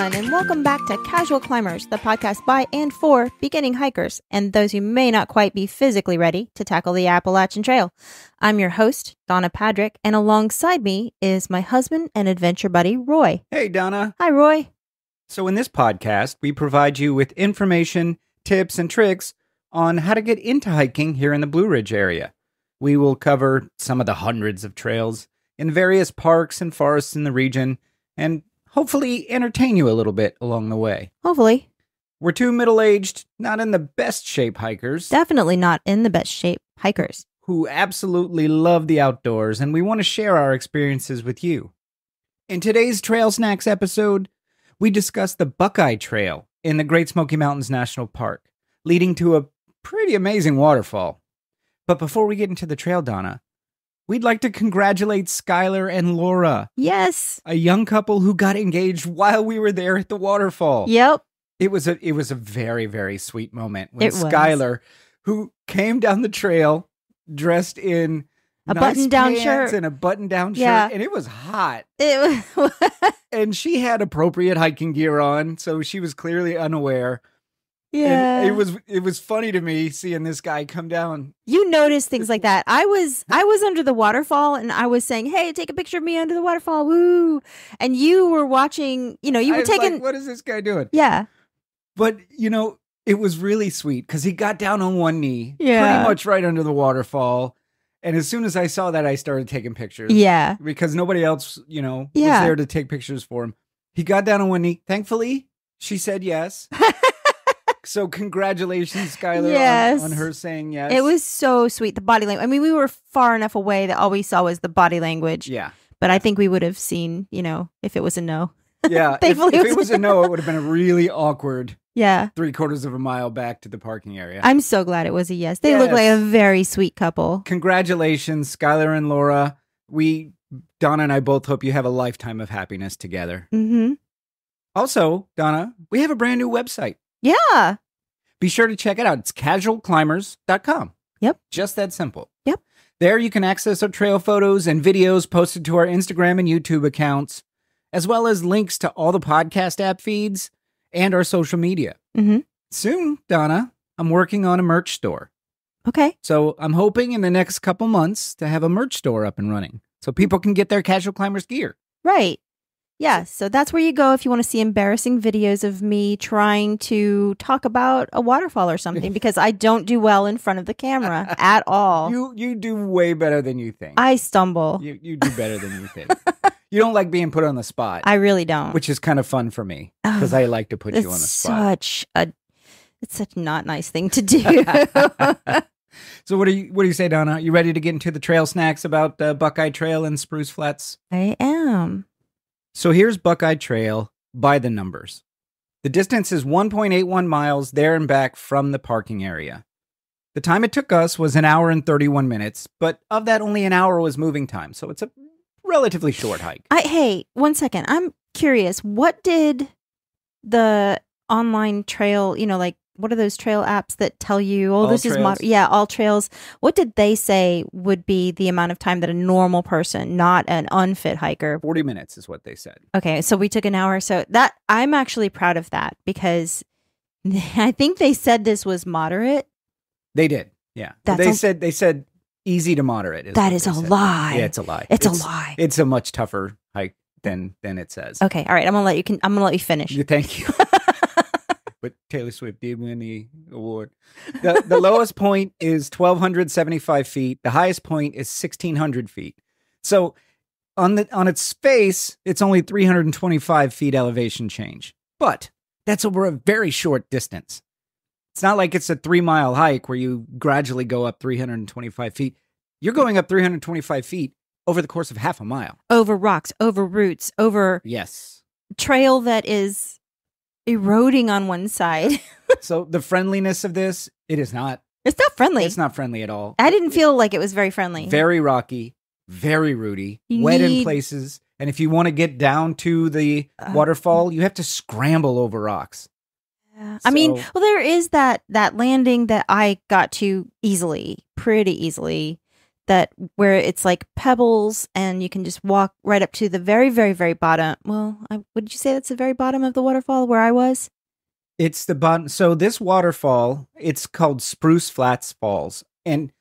everyone, and welcome back to Casual Climbers, the podcast by and for beginning hikers and those who may not quite be physically ready to tackle the Appalachian Trail. I'm your host, Donna Padrick, and alongside me is my husband and adventure buddy, Roy. Hey, Donna. Hi, Roy. So in this podcast, we provide you with information, tips, and tricks on how to get into hiking here in the Blue Ridge area. We will cover some of the hundreds of trails in various parks and forests in the region, and hopefully entertain you a little bit along the way. Hopefully. We're two middle-aged, not in the best shape hikers. Definitely not in the best shape hikers. Who absolutely love the outdoors, and we want to share our experiences with you. In today's Trail Snacks episode, we discuss the Buckeye Trail in the Great Smoky Mountains National Park, leading to a pretty amazing waterfall. But before we get into the trail, Donna, we'd like to congratulate Sklyar and Laura. Yes. A young couple who got engaged while we were there at the waterfall. Yep. It was a very, very sweet moment when It was. Sklyar, who came down the trail dressed in A nice button-down pants shirt. and a button-down Yeah. shirt, and it was hot. It was. And she had appropriate hiking gear on, so she was clearly unaware. Yeah. And it was funny to me seeing this guy come down. You notice things like that. I was under the waterfall and I was saying, "Hey, take a picture of me under the waterfall." Woo. And you were watching, you I were was taking like, what is this guy doing? Yeah. But, it was really sweet because he got down on one knee, Yeah. pretty much right under the waterfall. And as soon as I saw that, I started taking pictures. Yeah. Because nobody else, was Yeah. there to take pictures for him. He got down on one knee. Thankfully, she said yes. So congratulations, Sklyar, Yes. on her saying yes. It was so sweet. The body language. I mean, we were far enough away that all we saw was the body language. Yeah. But I think we would have seen, if it was a no. Yeah. if Thankfully, it was a no, it would have been a really awkward Yeah. 3/4 of a mile back to the parking area. I'm so glad it was a yes. They look like a Yes. very sweet couple. Congratulations, Sklyar and Laura. Donna and I both hope you have a lifetime of happiness together. Mm-hmm. Also, Donna, we have a brand new website. Yeah. Be sure to check it out. It's casualclimbers.com. Yep. Just that simple. Yep. There you can access our trail photos and videos posted to our Instagram and YouTube accounts, as well as links to all the podcast app feeds and our social media. Mm-hmm. Soon, Donna, I'm working on a merch store. Okay. So I'm hoping in the next couple months to have a merch store up and running so people can get their Casual Climbers gear. Right. Yeah. So that's where you go if you want to see embarrassing videos of me trying to talk about a waterfall or something, because I don't do well in front of the camera at all. You do way better than you think. I stumble. You do better than you think. You don't like being put on the spot. I really don't. Which is kind of fun for me because I like to put you on the spot. It's such a not nice thing to do. So what do you say, Donna? You ready to get into the trail snacks about Buckeye Trail and Spruce Flats? I am. So here's Buckeye Trail by the numbers. The distance is 1.81 miles there and back from the parking area. The time it took us was 1 hour and 31 minutes, but of that only an hour was moving time, so it's a relatively short hike. Hey, 1 second. I'm curious. What did the online trail, what are those trail apps that tell you, All this Trails. is All Trails. What did they say would be the amount of time that a normal person, not an unfit hiker? 40 minutes is what they said. Okay, so we took an hour. So that I'm actually proud of that because I think they said this was moderate. They did. Yeah. They said easy to moderate. That is a lie. Yeah, it's a lie. It's a lie. It's a much tougher hike than it says. Okay, all right. I'm gonna let you finish. Thank you. But Taylor Swift did win the award. The lowest point is 1,275 feet. The highest point is 1,600 feet. So on its face, it's only 325 feet elevation change. But that's over a very short distance. It's not like it's a 3-mile hike where you gradually go up 325 feet. You're going up 325 feet over the course of half a mile. Over rocks, over roots, over Yes. trail that is eroding on one side. So the friendliness of this, it's not friendly. It's not friendly at all. I didn't feel like it was very friendly. Very rocky, very rooty, You wet in need- places. And if you want to get down to the waterfall, you have to scramble over rocks. I mean, So- well, there is that landing that I got to pretty easily. that where it's like pebbles and you can just walk right up to the very, very, very bottom. Well, would you say that's the very bottom of the waterfall where I was? It's the bottom. So this waterfall, it's called Spruce Flats Falls, and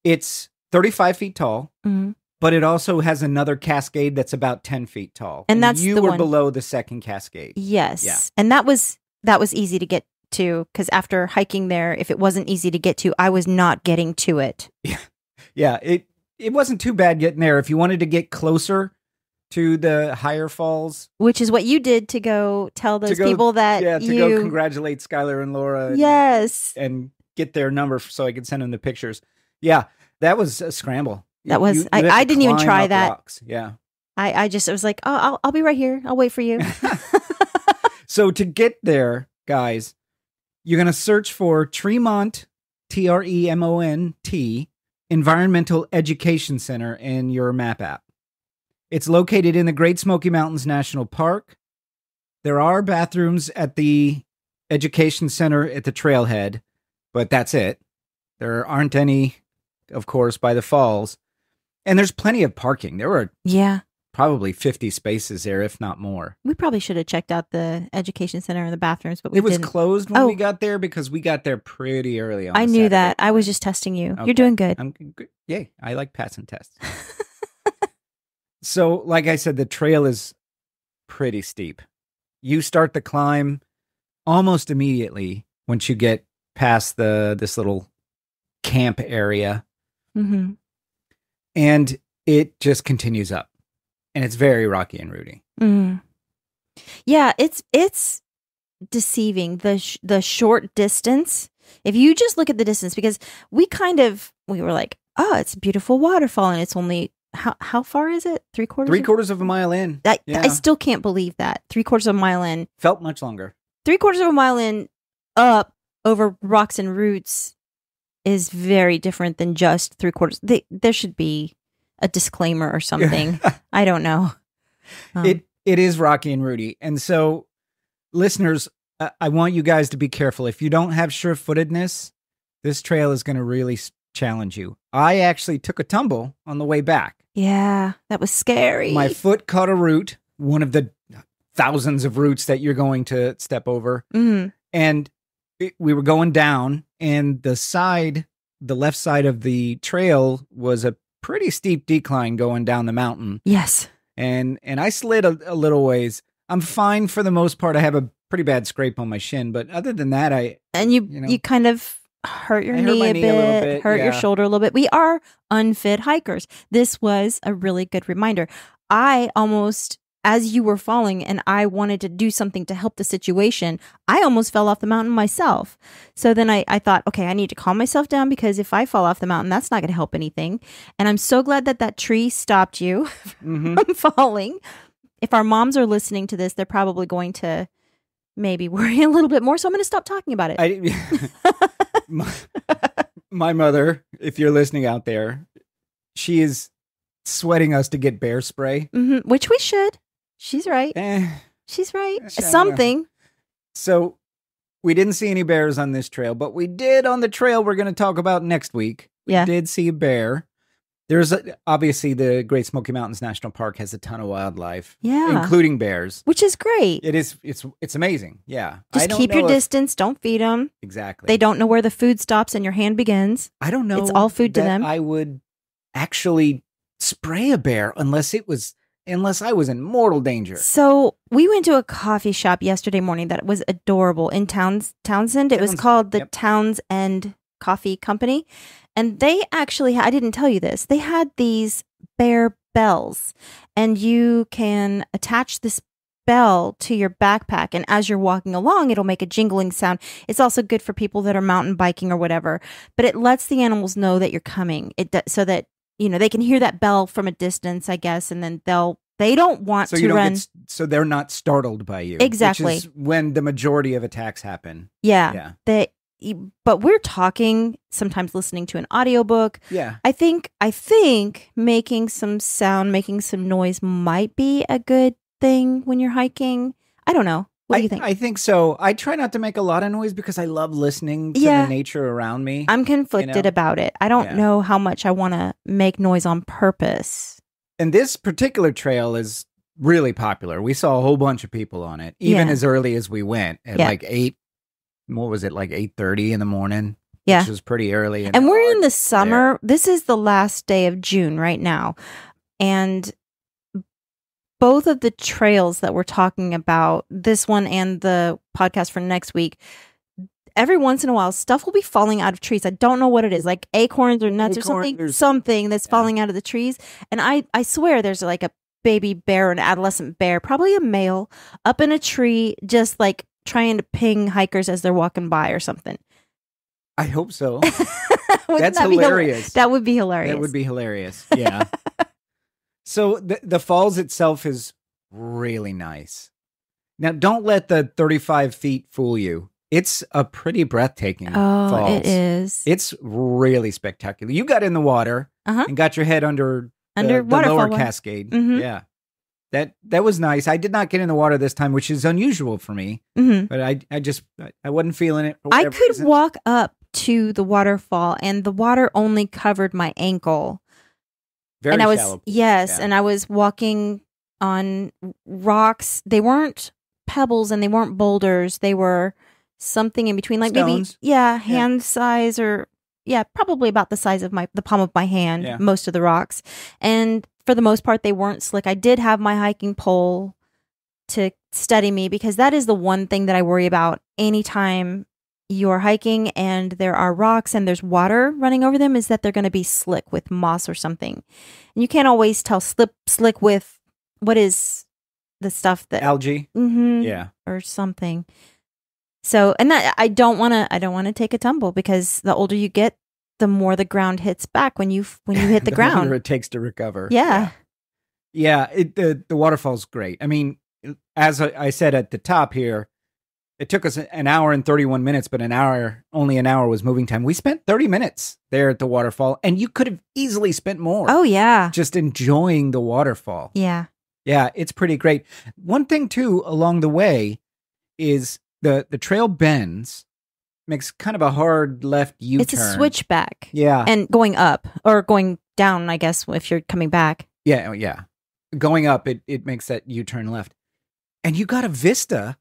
it's 35 feet tall, but it also has another cascade that's about 10 feet tall. And that's you the were one below the second cascade. Yes. Yeah. And that was easy to get to, because after hiking there, if it wasn't easy to get to, I was not getting to it. Yeah. It wasn't too bad getting there. If you wanted to get closer to the higher falls, which is what you did to go tell those people that go congratulate Sklyar and Laura. Yes. And get their number so I could send them the pictures. Yeah. That was a scramble. That was, I didn't even try that. Rocks. Yeah. I was like, oh, I'll be right here. I'll wait for you. So to get there, guys, you're going to search for Tremont, Tremont, Environmental Education Center in your map app. It's located in the Great Smoky Mountains National Park. There are bathrooms at the Education Center at the trailhead, but that's it. There aren't any, of course, by the falls. And there's plenty of parking. There were probably 50 spaces there, if not more. We probably should have checked out the Education Center and the bathrooms, but it was closed when we got there because we got there pretty early on. I knew that. I was just testing you. Okay. You're doing good. I'm good. Yay. I like passing tests. So, like I said, the trail is pretty steep. You start the climb almost immediately once you get past this little camp area. Mm-hmm. And it just continues up. And it's very rocky and rooty. Mm. Yeah, it's deceiving, the short distance. If you just look at the distance, because we were like, oh, it's a beautiful waterfall, and it's only, how far is it? 3/4? 3/4 of a mile in. I still can't believe that. 3/4 of a mile in. Felt much longer. 3/4 of a mile in, up over rocks and roots is very different than just 3/4. There should be a disclaimer or something. I don't know. It is rocky and rooty. And so, listeners, I want you guys to be careful. If you don't have sure-footedness, this trail is going to really challenge you. I actually took a tumble on the way back. Yeah, that was scary. My foot caught a root, one of the thousands of roots that you're going to step over. Mm-hmm. And we were going down, and the left side of the trail was a pretty steep decline going down the mountain. Yes. And I slid a little ways. I'm fine for the most part. I have a pretty bad scrape on my shin, but other than that, you kind of hurt your knee a bit, hurt your shoulder a little bit. We are unfit hikers. This was a really good reminder. I almost, as you were falling and I wanted to do something to help the situation, I almost fell off the mountain myself. So then I thought, okay, I need to calm myself down, because if I fall off the mountain, that's not going to help anything. And I'm so glad that tree stopped you from falling. If our moms are listening to this, they're probably going to maybe worry a little bit more. So I'm going to stop talking about it. My mother, if you're listening out there, she is sweating us to get bear spray. Mm-hmm, which we should. She's right. She's right. Something. So we didn't see any bears on this trail, but we did on the trail we're going to talk about next week. We did see a bear. There's obviously the Great Smoky Mountains National Park has a ton of wildlife, including bears, which is great. It's amazing. Yeah, just keep your distance. Don't feed them. Exactly. They don't know where the food stops and your hand begins. I don't know. It's all food to them. I would actually spray a bear unless I was in mortal danger. So we went to a coffee shop yesterday morning that was adorable in Townsend. It was called the Townsend Coffee Company. And they actually, I didn't tell you this, they had these bear bells, and you can attach this bell to your backpack, and as you're walking along, it'll make a jingling sound. It's also good for people that are mountain biking or whatever, but it lets the animals know that you're coming, so that, they can hear that bell from a distance, I guess, and then they don't want to run. So they're not startled by you. Exactly. Which is when the majority of attacks happen. Yeah. But we're talking, sometimes listening to an audiobook. Yeah. I think making some sound, making some noise might be a good thing when you're hiking. I don't know. What do you think? I think so. I try not to make a lot of noise because I love listening to the nature around me. I'm conflicted about it. I don't know how much I want to make noise on purpose. And this particular trail is really popular. We saw a whole bunch of people on it, even as early as we went at like 8. What was it, like 8:30 in the morning? Yeah. Which was pretty early. And we're in the summer. This is the last day of June right now. And both of the trails that we're talking about, this one and the podcast for next week, every once in a while, stuff will be falling out of trees. I don't know what it is, like acorns or nuts or something that's falling out of the trees. And I swear there's like a baby bear, an adolescent bear, probably a male, up in a tree, just like trying to ping hikers as they're walking by or something. I hope so. That's hilarious. That would be hilarious. That would be hilarious. Yeah. So the falls itself is really nice. Now, don't let the 35 feet fool you. It's a pretty breathtaking falls. It is. It's really spectacular. You got in the water and got your head under the lower cascade. Mm-hmm. Yeah. That was nice. I did not get in the water this time, which is unusual for me. Mm-hmm. But I wasn't feeling it. I could walk up to the waterfall, and the water only covered my ankle. Very and I was shallow. Yes, and I was walking on rocks. They weren't pebbles and they weren't boulders. They were something in between, like stones. Maybe hand size, or probably about the size of the palm of my hand. Yeah. Most of the rocks, and for the most part, they weren't slick. I did have my hiking pole to steady me, because that is the one thing that I worry about anytime you're hiking and there are rocks and there's water running over them, is that they're going to be slick with moss or something. And you can't always tell slick with what is the stuff that algae, or something. So, and that I don't want to take a tumble, because the older you get, the more the ground hits back when you hit the ground. The longer it takes to recover. Yeah. The waterfall's great. I mean, as I said at the top here, it took us an hour and 31 minutes, but only an hour was moving time. We spent 30 minutes there at the waterfall, and you could have easily spent more. Oh, yeah. Just enjoying the waterfall. Yeah. Yeah, it's pretty great. One thing, too, along the way is the trail bends, makes kind of a hard left U-turn. It's a switchback. Yeah. And going up, or going down, I guess, if you're coming back. Yeah. Going up, it makes that U-turn left. And you got a vista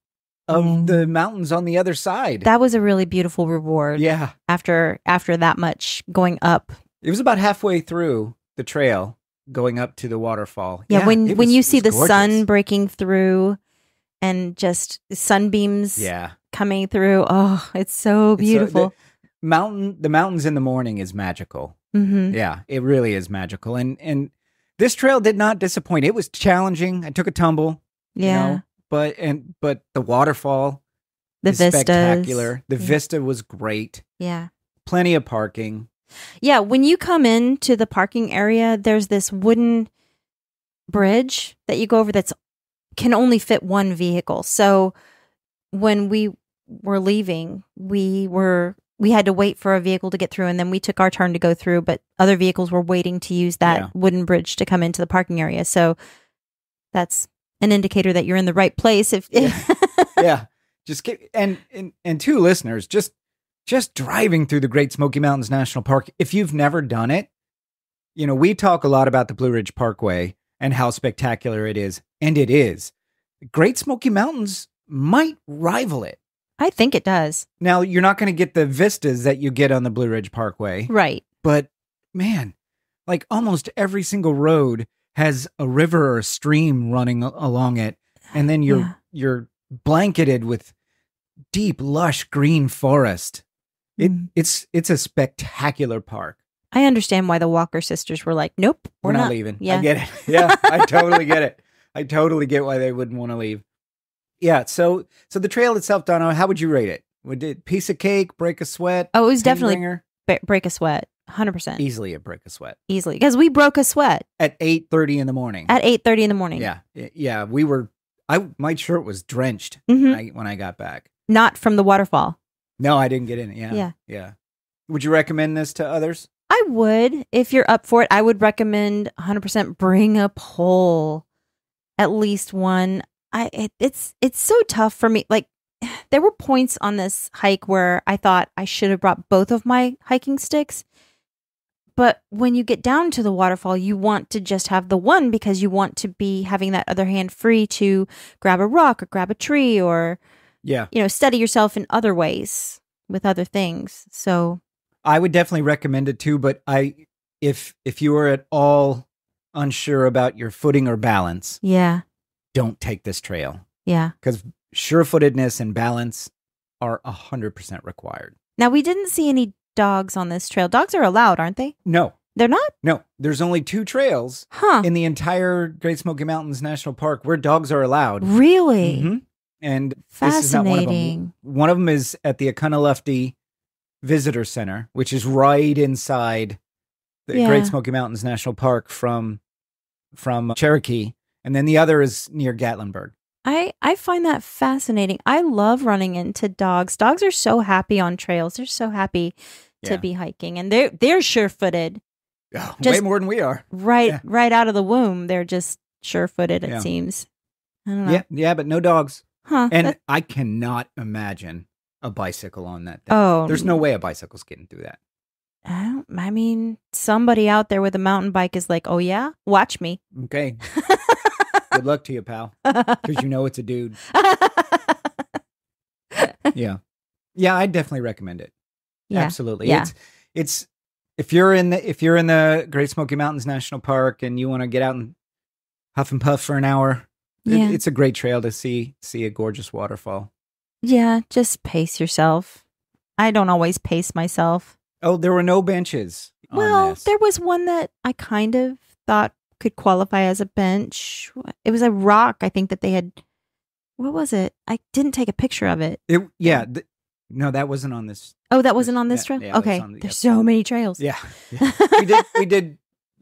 of the mountains on the other side. That was a really beautiful reward. Yeah. After that much going up. It was about halfway through the trail going up to the waterfall. Yeah, when you see the sun breaking through and just sunbeams coming through. Oh, it's so beautiful. The mountains in the morning is magical. Mm-hmm. Yeah, it really is magical. And this trail did not disappoint. It was challenging. I took a tumble. Yeah. But the waterfall is spectacular. The vista was great. Yeah. Plenty of parking. Yeah, when you come into the parking area, there's this wooden bridge that you go over that's can only fit one vehicle. So when we were leaving, we had to wait for a vehicle to get through, and then we took our turn to go through, but other vehicles were waiting to use that wooden bridge to come into the parking area. So that's an indicator that you're in the right place. Yeah. Just and to listeners, just driving through the Great Smoky Mountains National Park, if you've never done it, we talk a lot about the Blue Ridge Parkway and how spectacular it is, and it is. Great Smoky Mountains might rival it. I think it does. Now, you're not going to get the vistas that you get on the Blue Ridge Parkway. Right. But man, like almost every single road has a river or a stream running along it, and then you're blanketed with deep, lush green forest. It's a spectacular park. I understand why the Walker sisters were like, nope, we're not leaving. Yeah. I get it. Yeah, I totally get it. I totally get why they wouldn't want to leave. Yeah, so the trail itself, Donna, how would you rate it? Would it piece of cake, break a sweat? Oh, it was definitely break a sweat. 100%. Easily a break a sweat. Easily. Because we broke a sweat. At 8:30 in the morning. Yeah. My shirt was drenched when I got back. Not from the waterfall. No, I didn't get in it. Yeah. Would you recommend this to others? I would. If you're up for it, I would recommend 100% bring a pole. At least one. it's so tough for me. Like, there were points on this hike where I thought I should have brought both of my hiking sticks. But when you get down to the waterfall, you want to just have the one because you want to be having that other hand free to grab a rock or grab a tree or, steady yourself in other ways with other things. So I would definitely recommend it too. But if you are at all unsure about your footing or balance, don't take this trail. Yeah. Because sure-footedness and balance are 100% required. Now, we didn't see any dogs on this trail. Dogs are allowed, aren't they? No. They're not? No. There's only 2 trails in the entire Great Smoky Mountains National Park where dogs are allowed. Really? Mm-hmm. And fascinating. This is not one of them. One of them is at the Akunalufty Visitor Center, which is right inside the Great Smoky Mountains National Park from Cherokee. And then the other is near Gatlinburg. I find that fascinating. I love running into dogs. Dogs are so happy on trails. They're so happy to be hiking, and they're sure-footed. Oh, way more than we are. Right out of the womb, they're just sure-footed. It seems. I don't know. Yeah, but no dogs. Huh? And I cannot imagine a bicycle on that thing. Oh, there's no way a bicycle's getting through that. I mean, somebody out there with a mountain bike is like, "Oh yeah, watch me." Okay. Good luck to you, pal. Because you know it's a dude. Yeah, I definitely recommend it. Yeah. Absolutely. Yeah. It's if you're in the Great Smoky Mountains National Park and you want to get out and huff and puff for an hour, it's a great trail to see a gorgeous waterfall. Yeah, just pace yourself. I don't always pace myself. Oh, there were no benches. Well, there was one that I kind of thought could qualify as a bench. It was a rock, I think, that they had. What was it? I didn't take a picture of it. No, that wasn't on this. Oh, that wasn't on this trail? Yeah, okay. There's so many trails. Yeah. We did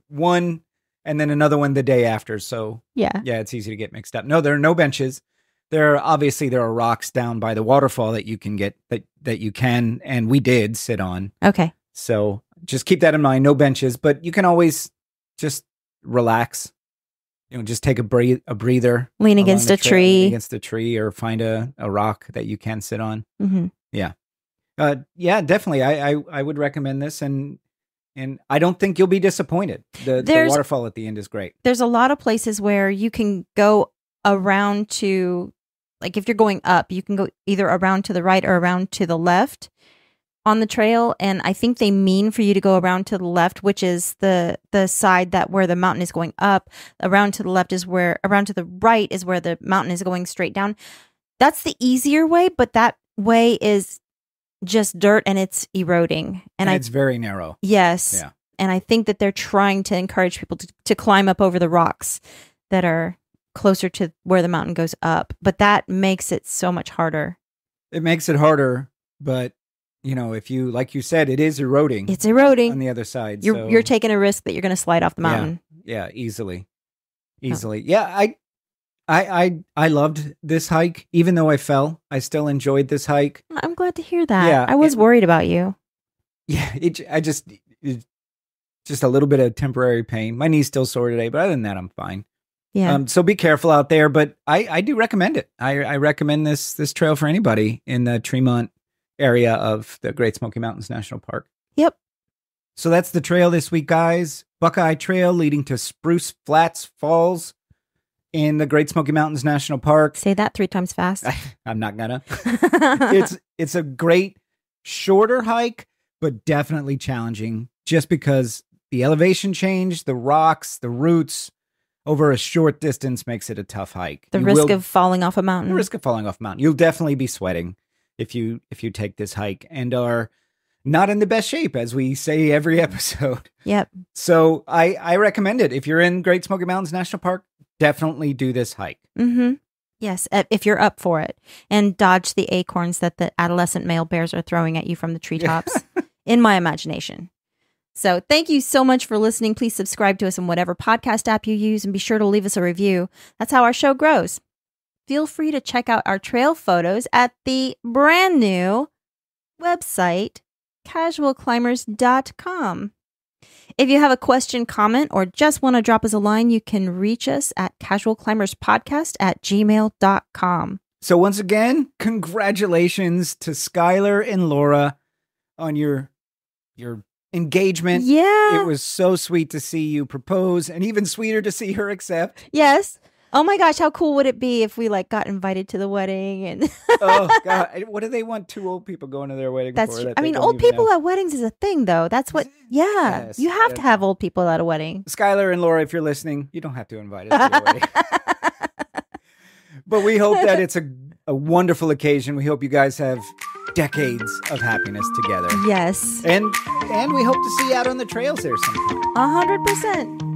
one and then another one the day after. So yeah, it's easy to get mixed up. No, there are no benches. There are rocks down by the waterfall that you can get that you can, and we did sit on. Okay. So just keep that in mind. No benches, but you can always just relax, just take a breather, lean against a tree, or find a rock that you can sit on. Mm-hmm. Yeah, definitely. I would recommend this, and I don't think you'll be disappointed. The waterfall at the end is great. There's a lot of places where you can go around to, like, if you're going up, you can go either around to the right or around to the left on the trail, and I think they mean for you to go around to the left, which is the side that where the mountain is going up. Around to the right is where the mountain is going straight down. That's the easier way, but that way is just dirt and it's eroding, and it's very narrow. Yes, yeah, and I think that they're trying to encourage people to climb up over the rocks that are closer to where the mountain goes up, but that makes it so much harder. It makes it harder, but if you, like you said, it is eroding. It's eroding on the other side. You're taking a risk that you're going to slide off the mountain. Yeah, easily. Oh. Yeah, I loved this hike. Even though I fell, I still enjoyed this hike. I'm glad to hear that. Yeah, I was worried about you. Yeah, it's just a little bit of temporary pain. My knee's still sore today, but other than that, I'm fine. Yeah. So be careful out there, but I do recommend it. I recommend this trail for anybody in the Tremont area of the Great Smoky Mountains National Park. Yep. So that's the trail this week, guys. Buckeye Trail leading to Spruce Flats Falls in the Great Smoky Mountains National Park. Say that 3 times fast. I'm not gonna. It's a great shorter hike, but definitely challenging just because the elevation change, the rocks, the roots over a short distance makes it a tough hike. The risk of falling off a mountain. The risk of falling off a mountain. You'll definitely be sweating if you take this hike and are not in the best shape, as we say every episode. Yep. So I recommend it. If you're in Great Smoky Mountains National Park, definitely do this hike. Mm-hmm. Yes, if you're up for it. And dodge the acorns that the adolescent male bears are throwing at you from the treetops, in my imagination. So thank you so much for listening. Please subscribe to us in whatever podcast app you use and be sure to leave us a review. That's how our show grows. Feel free to check out our trail photos at the brand new website, casualclimbers.com. If you have a question, comment, or just want to drop us a line, you can reach us at casualclimberspodcast@gmail.com. So once again, congratulations to Sklyar and Laura on your engagement. Yeah. It was so sweet to see you propose, and even sweeter to see her accept. Yes. Oh my gosh, how cool would it be if we got invited to the wedding and Oh God, what do they want two old people going to their wedding for? Old people at weddings is a thing though. That's what Yes, you have to have old people at a wedding. Sklyar and Laura, if you're listening, you don't have to invite us to your wedding. But we hope that it's a wonderful occasion. We hope you guys have decades of happiness together. Yes. And we hope to see you out on the trails there sometime. 100%.